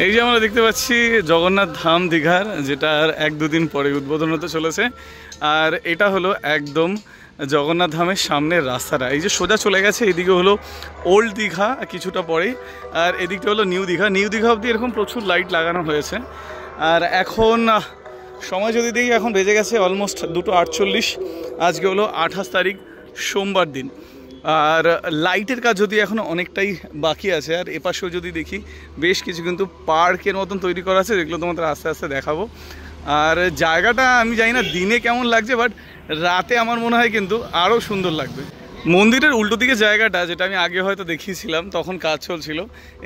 এই যে আমরা দেখতে পাচ্ছি জগন্নাথ ধাম দীঘার, যেটা আর 1-2 দিন পরে উদ্বোধন হতে চলেছে। আর এটা হলো একদম জগন্নাথ ধামের সামনের রাস্তাটা। এই যে সোজা চলে গেছে, এদিকে হলো ওল্ড দীঘা কিছুটা পরেই, আর এদিকটা হলো নিউ দীঘা। নিউ দীঘা অবধি এরকম প্রচুর লাইট লাগানো হয়েছে। আর এখন সময় যদি দেখি, এখন বেজে গেছে অলমোস্ট 2:48। আজকে হলো 28 তারিখ, সোমবার দিন। আর লাইটের কাজ যদি এখনও অনেকটাই বাকি আছে। আর এপাশেও যদি দেখি, বেশ কিছু কিন্তু পার্কের মতন তৈরি করা আছে, যেগুলো তোমাদের আস্তে আস্তে দেখাবো। আর জায়গাটা আমি জানি না দিনে কেমন লাগছে, বাট রাতে আমার মনে হয় কিন্তু আরও সুন্দর লাগবে। মন্দিরের উল্টো দিকে জায়গাটা, যেটা আমি আগে হয়তো দেখিয়েছিলাম, তখন কাজ চলছিল,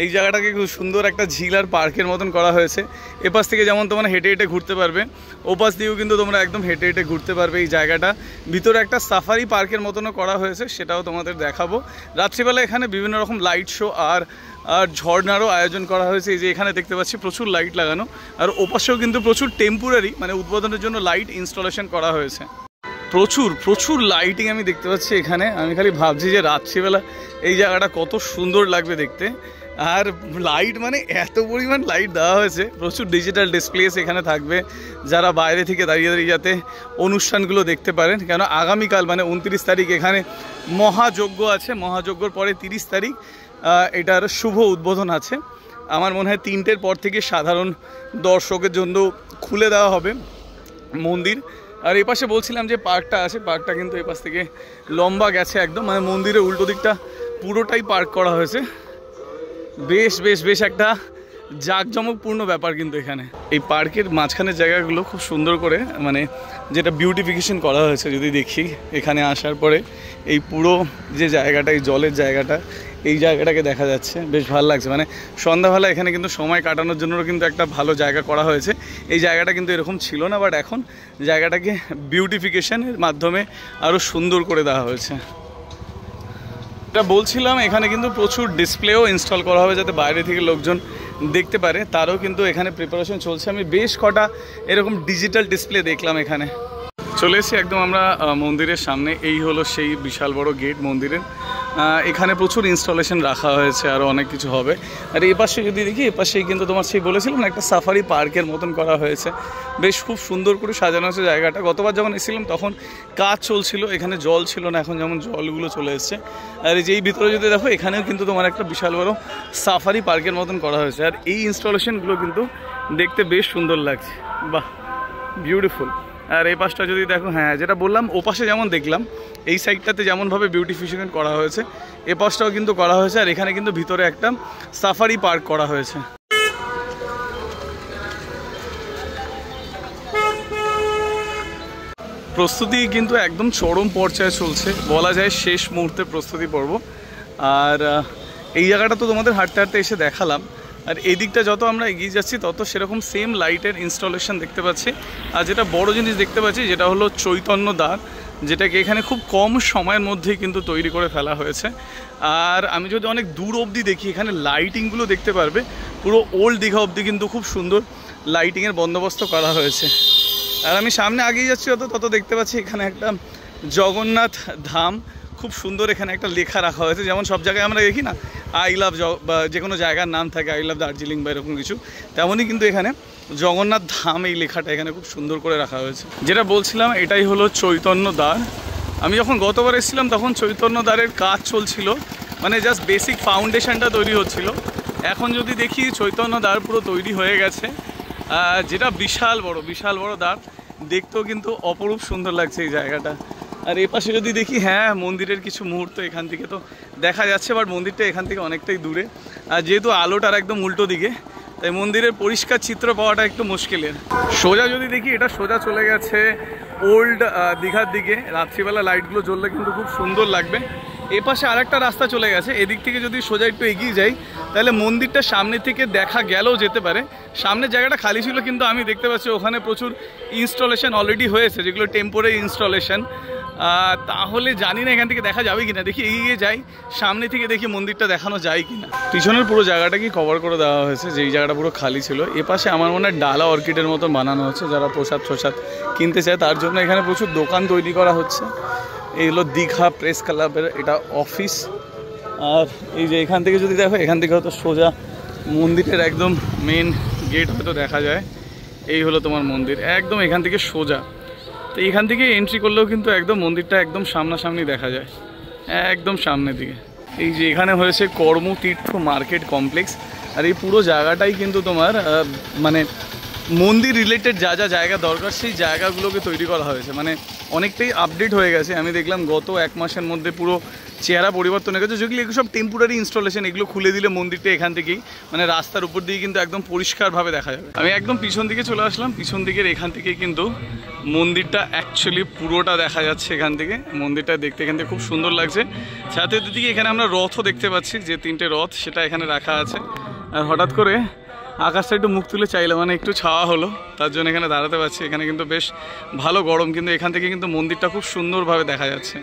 এই জায়গাটাকে খুব সুন্দর একটা ঝিল আর পার্কের মতন করা হয়েছে। এপাশ থেকে যেমন তোমরা হেঁটে হেঁটে ঘুরতে পারবে, ওপাশ দিয়েও কিন্তু তোমরা একদম হেঁটে হেঁটে ঘুরতে পারবে এই জায়গাটা। ভিতরে একটা সাফারি পার্কের মতনও করা হয়েছে, সেটাও তোমাদের দেখাবো। রাত্রিবেলা এখানে বিভিন্ন রকম লাইট শো আর ঝর্ণারও আয়োজন করা হয়েছে। এই যে এখানে দেখতে পাচ্ছি প্রচুর লাইট লাগানো, আর ওপাশেও কিন্তু প্রচুর টেম্পোরারি মানে উদ্বোধনের জন্য লাইট ইনস্টলেশন করা হয়েছে। প্রচুর লাইটিং আমি দেখতে পাচ্ছি এখানে। আমি খালি ভাবছি যে রাত্রিবেলা এই জায়গাটা কত সুন্দর লাগবে দেখতে। আর লাইট মানে এত পরিমাণ লাইট দেওয়া হয়েছে, প্রচুর ডিজিটাল ডিসপ্লেস এখানে থাকবে, যারা বাইরে থেকে দাঁড়িয়ে দাঁড়িয়ে যাতে অনুষ্ঠানগুলো দেখতে পারেন। কেন আগামীকাল মানে 29 তারিখ এখানে মহাযজ্ঞ আছে। মহাযজ্ঞর পরে 30 তারিখ এটার শুভ উদ্বোধন আছে। আমার মনে হয় 3টের পর থেকে সাধারণ দর্শকের জন্য খুলে দেওয়া হবে মন্দির। আর এই পাশে বলছিলাম যে পার্কটা আছে, পার্কটা কিন্তু এই পাশ থেকে লম্বা গেছে একদম, মানে মন্দিরের উল্টো দিকটা পুরোটাই পার্ক করা হয়েছে। বেশ একটা জাঁকজমকপূর্ণ ব্যাপার কিন্তু এখানে। এই পার্কের মাঝখানের জায়গাগুলো খুব সুন্দর করে মানে যেটা বিউটিফিকেশন করা হয়েছে। যদি দেখি এখানে আসার পরে এই পুরো যে জায়গাটা, এই জলের জায়গাটা, এই জায়গাটাকে দেখা যাচ্ছে, বেশ ভালো লাগছে। মানে সন্ধ্যাবেলা এখানে কিন্তু সময় কাটানোর জন্য কিন্তু একটা ভালো জায়গা করা হয়েছে। এই জায়গাটা কিন্তু এরকম ছিল না, বাট এখন জায়গাটাকে বিউটিফিকেশনের মাধ্যমে আরও সুন্দর করে দেওয়া হয়েছে। এটা বলছিলাম, এখানে কিন্তু প্রচুর ডিসপ্লেও ইনস্টল করা হবে, যাতে বাইরে থেকে লোকজন দেখতে পারে, তারও কিন্তু এখানে প্রিপারেশন চলছে। আমি বেশ কটা এরকম ডিজিটাল ডিসপ্লে দেখলাম এখানে। চলে এসেছি একদম আমরা মন্দিরের সামনে। এই হলো সেই বিশাল বড় গেট মন্দিরের। এখানে প্রচুর ইনস্টলেশন রাখা হয়েছে, আরও অনেক কিছু হবে। আর এই পাশে যদি দেখি, এ পাশেই কিন্তু তোমার সেই বলেছিলাম একটা সাফারি পার্কের মতন করা হয়েছে। বেশ খুব সুন্দর করে সাজানো হয়েছে জায়গাটা। গতবার যখন এসেছিলাম তখন কাজ চলছিল, এখানে জল ছিল না, এখন যেমন জলগুলো চলে এসছে। আর এই যেই ভিতরে যদি দেখো, এখানেও কিন্তু তোমার একটা বিশাল বড় সাফারি পার্কের মতন করা হয়েছে। আর এই ইনস্টলেশনগুলো কিন্তু দেখতে বেশ সুন্দর লাগছে, বাহ বিউটিফুল। আর এই পাশটা যদি দেখো, হ্যাঁ যেটা বললাম, ও পাশে যেমন দেখলাম এই সাইডটাতে যেমনভাবে বিউটিফিকেশন করা হয়েছে, এ পাশটাও কিন্তু করা হয়েছে। আর এখানে কিন্তু ভিতরে একটা সাফারি পার্ক করা হয়েছে। প্রস্তুতি কিন্তু একদম চরম পর্যায়ে চলছে, বলা যায় শেষ মুহূর্তে প্রস্তুতি পর্ব। আর এই জায়গাটা তো তোমাদের হাঁটতে হাঁটতে এসে দেখালাম। আর এই দিকটা যত আমরা এগিয়ে যাচ্ছি তত সেরকম সেম লাইটের ইনস্টলেশন দেখতে পাচ্ছি। আর যেটা বড় জিনিস দেখতে পাচ্ছি, যেটা হলো চৈতন্য দ্বার, যেটাকে এখানে খুব কম সময়ের মধ্যেই কিন্তু তৈরি করে ফেলা হয়েছে। আর আমি যদি অনেক দূর অবধি দেখি, এখানে লাইটিংগুলো দেখতে পারবে। পুরো ওল্ড দীঘা অবধি কিন্তু খুব সুন্দর লাইটিংয়ের বন্দোবস্ত করা হয়েছে। আর আমি সামনে আগিয়ে যাচ্ছি তত দেখতে পাচ্ছি এখানে একটা জগন্নাথ ধাম, খুব সুন্দর এখানে একটা লেখা রাখা হয়েছে। যেমন সব জায়গায় আমরা দেখি না আই লাভ, বা যে কোনো জায়গার নাম থাকে আই লাভ দার্জিলিং বা এরকম কিছু, তেমনই কিন্তু এখানে জগন্নাথ ধাম এই লেখাটা এখানে খুব সুন্দর করে রাখা হয়েছে। যেটা বলছিলাম, এটাই হলো চৈতন্য দ্বার। আমি যখন গতবার এসেছিলাম তখন চৈতন্য দ্বারের কাজ চলছিল, মানে জাস্ট বেসিক ফাউন্ডেশনটা তৈরি হচ্ছিল। এখন যদি দেখি চৈতন্য দ্বার পুরো তৈরি হয়ে গেছে, যেটা বিশাল বড় দ্বার, দেখতেও কিন্তু অপরূপ সুন্দর লাগছে এই জায়গাটা। আর এ পাশে যদি দেখি, হ্যাঁ মন্দিরের কিছু মুহূর্ত এখান থেকে তো দেখা যাচ্ছে, বাট মন্দিরটা এখান থেকে অনেকটাই দূরে। আর যেহেতু আলোটার একদম উল্টো দিকে, তাই মন্দিরের পরিষ্কার চিত্র পাওয়াটা একটু মুশকিলের। সোজা যদি দেখি, এটা সোজা চলে গেছে ওল্ড দীঘার দিকে। রাত্রিবেলা লাইটগুলো জ্বললে কিন্তু খুব সুন্দর লাগবে। এ পাশে আরেকটা রাস্তা চলে গেছে, এদিক থেকে যদি সোজা একটু এগিয়ে যাই, তাহলে মন্দিরটা সামনে থেকে দেখা গেলেও যেতে পারে। সামনের জায়গাটা খালি ছিল, কিন্তু আমি দেখতে পাচ্ছি ওখানে প্রচুর ইনস্টলেশন অলরেডি হয়েছে, যেগুলো টেম্পোরারি ইনস্টলেশন। তাহলে জানি না এখান থেকে দেখা যাবে কিনা, দেখি এগিয়ে যাই, সামনে থেকে দেখি মন্দিরটা দেখানো যায় কিনা। পিছনের পুরো জায়গাটা কি কভার করে দেওয়া হয়েছে, যেই জায়গাটা পুরো খালি ছিল। এ পাশে আমার মনে হয় ডালা অর্কিডের মতো বানানো হচ্ছে, যারা প্রসাদ কিনতে চায় তার জন্য এখানে প্রচুর দোকান তৈরি করা হচ্ছে। এই হলো দীঘা প্রেস ক্লাবের এটা অফিস। আর এই যে এখান থেকে যদি দেখো, এখান থেকে হয়তো সোজা মন্দিরের একদম মেন গেট হয়তো দেখা যায়, এই হলো তোমার মন্দির, একদম এখান থেকে সোজা। তো এখান থেকে এন্ট্রি করলেও কিন্তু একদম মন্দিরটা একদম সামনাসামনি দেখা যায়, একদম সামনের দিকে। এই যে এখানে হয়েছে কর্মতীর্থ মার্কেট কমপ্লেক্স, আর এই পুরো জায়গাটাই কিন্তু তোমার মানে মন্দির রিলেটেড যা যা জায়গা দরকার সেই জায়গাগুলোকে তৈরি করা হয়েছে, মানে অনেকটাই আপডেট হয়ে গেছে। আমি দেখলাম গত 1 মাসের মধ্যে পুরো চেহারা পরিবর্তন হয়ে গেছে, যেগুলো এগুলো সব টেম্পোরারি ইনস্টলেশন। এগুলো খুলে দিলে মন্দিরটা এখান থেকেই মানে রাস্তার উপর দিয়ে কিন্তু একদম পরিষ্কারভাবে দেখা যাবে। আমি একদম পিছন দিকে চলে আসলাম, পিছন দিকের এখান থেকেই কিন্তু মন্দিরটা অ্যাকচুয়ালি পুরোটা দেখা যাচ্ছে এখান থেকে। মন্দিরটা দেখতে এখান থেকে খুব সুন্দর লাগছে। সাথে দিকে এখানে আমরা রথও দেখতে পাচ্ছি, যে 3টে রথ সেটা এখানে রাখা আছে। আর হঠাৎ করে আকাশটা একটু মুখ তুলে চাইলাম, মানে একটু ছাওয়া হলো, তার জন্য এখানে দাঁড়াতে পারছি। এখানে কিন্তু বেশ ভালো গরম, কিন্তু এখান থেকে কিন্তু মন্দিরটা খুব সুন্দরভাবে দেখা যাচ্ছে।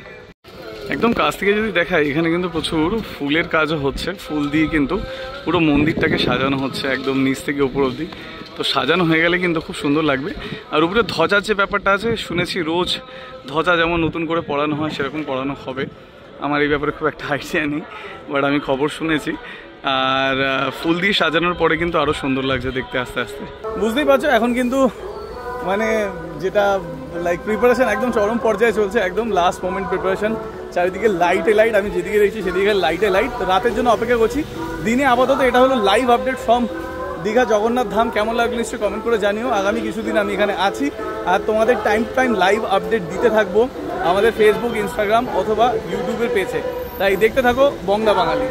একদম কাছ থেকে যদি দেখাই, এখানে কিন্তু প্রচুর ফুলের কাজও হচ্ছে, ফুল দিয়ে কিন্তু পুরো মন্দিরটাকে সাজানো হচ্ছে একদম নিচ থেকে উপর অবধি। তো সাজানো হয়ে গেলে কিন্তু খুব সুন্দর লাগবে। আর উপরে ধ্বজার যে ব্যাপারটা আছে, শুনেছি রোজ ধ্বজা যেমন নতুন করে পড়ানো হয় সেরকম পড়ানো হবে। আমার এই ব্যাপারে খুব একটা আইডিয়া নেই, বাট আমি খবর শুনেছি। আর ফুল দিয়ে সাজানোর পরে কিন্তু আরও সুন্দর লাগছে দেখতে আস্তে আস্তে। বুঝতেই পারছো এখন কিন্তু মানে যেটা লাইক প্রিপারেশন একদম চরম পর্যায়ে চলছে, একদম লাস্ট মোমেন্ট প্রিপারেশন। চারিদিকে লাইটে লাইট, আমি যেদিকে দেখছি সেদিকে লাইটে লাইট। তো রাতের জন্য অপেক্ষা করছি। দিনে আপাতত এটা হলো live update from Digha Jagannath Dham. কেমন লাগলো নিশ্চয়ই কমেন্ট করে জানিও। আগামী কিছুদিন আমি এখানে আছি, আর তোমাদের time to time live update দিতে থাকবো আমাদের ফেসবুক, ইনস্টাগ্রাম অথবা ইউটিউবের পেজে। তাই দেখতে থাকো বংলা বাঙালি।